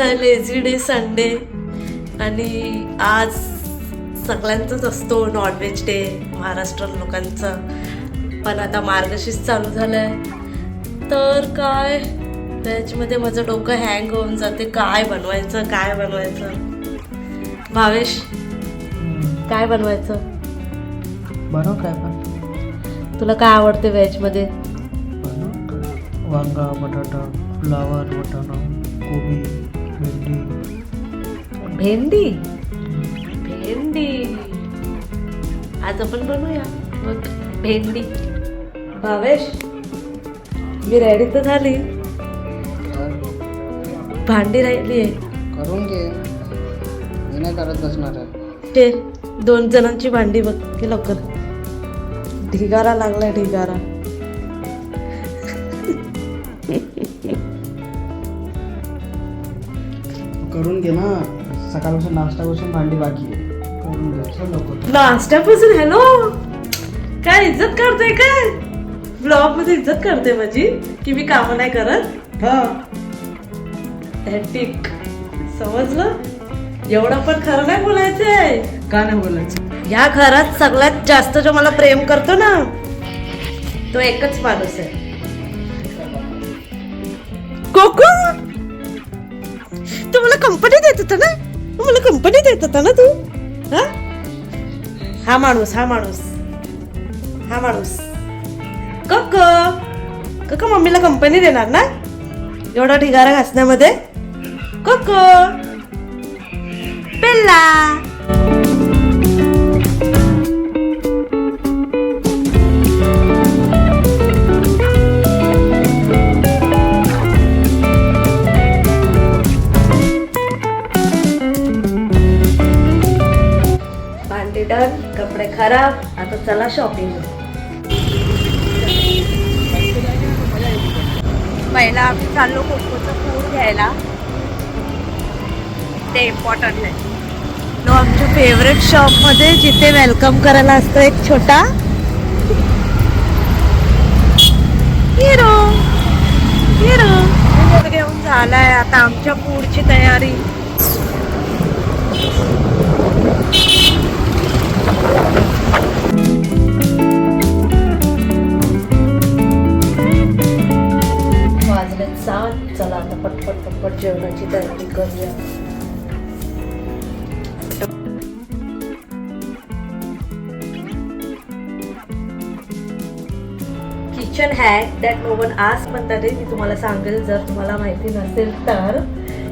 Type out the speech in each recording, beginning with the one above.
आहे lazy day Sunday आणि आज सगळ्यांचाच असतो नॉनव्हेज डे महाराष्ट्रीयन लोकांचा. पण आता मार्गशीर्ष चालू झालाय तर काय व्हेजमध्ये माझं डोकं हँग होऊन जाते. काय बनवायचं काय बनवायचं. भावेश काय बनवायचं? बनव काय पण. तुला काय आवडते व्हेजमध्ये? वांगा, बटाटा, फ्लावर, वाटाणा, कोबी, भेंडी. भेंडी आज आपण बनवूया मग भेंडी. भावेश मी रेडी तर झाली, भांडी राहिली आहे. करून घे, मी नाही करत बसणार आहे. ते 2 जणांची भांडी बघ की लवकर. ढिगारा लागलाय ढिगारा. करून घे ना, सकाळपासून नाश्त्यापासून भांडी बाकी आहे. करून घे चल लवकर. नाश्त्यापासून हॅलो काय इज्जत करते काय? ब्लॉग मध्ये इज्जत करते माझी की मी कामं नाही करत? हा ठीक समजलं. एवढं पण खरं नाही बोलायचंय. का नाही बोलायचं? या घरात सगळ्यात जास्त जो मला प्रेम करतो ना तो एकच माणूस आहे, कोको. तू मला कंपनी देत होता ना, मला कंपनी देत होता ना तू. हा माणूस हा माणूस हा माणूस कोको. कोको मम्मीला कंपनी देणार ना एवढा ढिगारा घासण्यामध्ये? कोको पेल्ला. भांडी डन, कपडे खराब. आता चला शॉपिंग. पहिला आम्ही चाललो कोकोचं फूड घ्यायला, ते इम्पॉर्टंट आहे. नो आमच्या फेवरेट शॉपमध्ये जिथे वेलकम करायला असतो एक छोटा हिरो. हिरो घेऊन झालाय. आता आमच्या फूडची तयारी. वाजले 7. चला आता पटपट जेवणाची तयारी करूया. Kitchen hack that no one asked म्हणतात. मी तुम्हाला सांगेल जर तुम्हाला माहिती नसेल तर,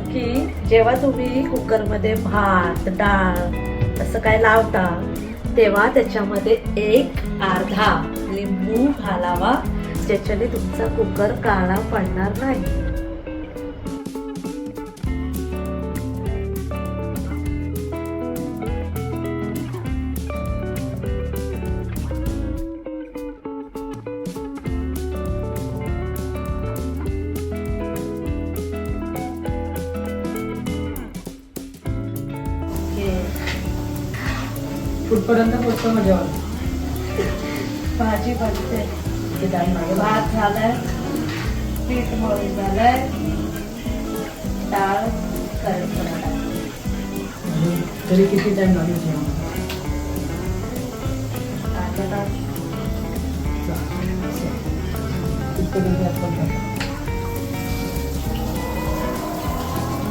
की जेव्हा तुम्ही कुकरमध्ये भात डाळ असं काय लावता तेव्हा त्याच्यामध्ये अर्धा लिंबू घालावा, ज्याच्याने तुमचा कुकर काळा पडणार नाही. कुठपर्यंत पोचतो मग जेवण? भाजी बनते, भात झालाय, पीठ मळून झालंय, डाळ करायचं. तरी किती टाइम लागेल जेवण?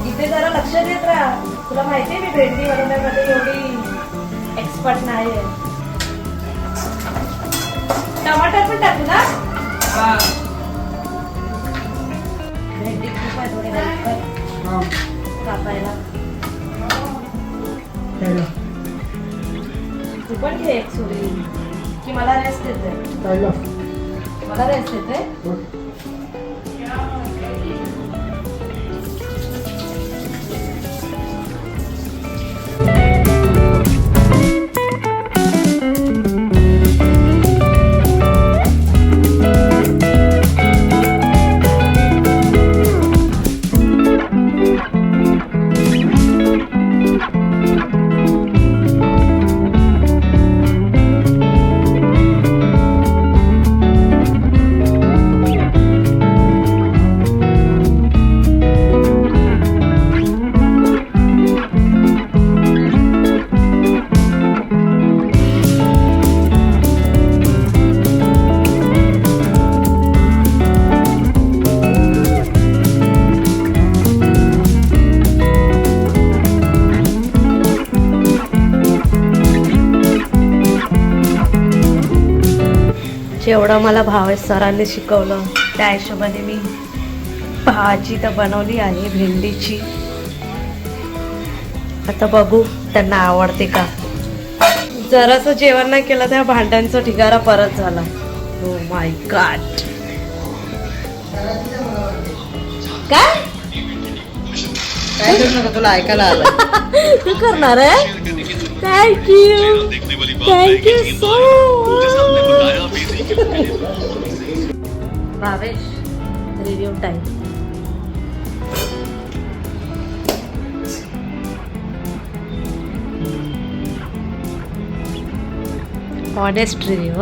इथे जरा लक्ष देत राहा. तुला माहितीये मी भेंडी बनवण्यामध्ये एवढी एक्सपर्ट नाही आहे. टमाटर पण टाकू ना? भेंडी खूप आहे थोडी कापायला. तू पण घे एक सुरी की मला रेस्ट येते. मला रेस्ट येते. जेवढं मला भावेश सरांनी शिकवलं त्या हिशोबाने मी भाजी तर बनवली आहे भेंडीची. आता बघू त्यांना आवडते का. जरासं जेवण नाही केलं त्या भांड्यांचा ढिगारा परत झाला. Oh my God. काय काय करू नका, तुला ऐकायला आलं. तू करणार आहे. Thank you thank you so Bhavesh. Review time. Honest review.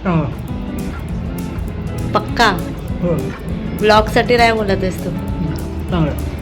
हा पक्का हो ब्लॉग साठी नाही बोलत आहेस तू. चांगलं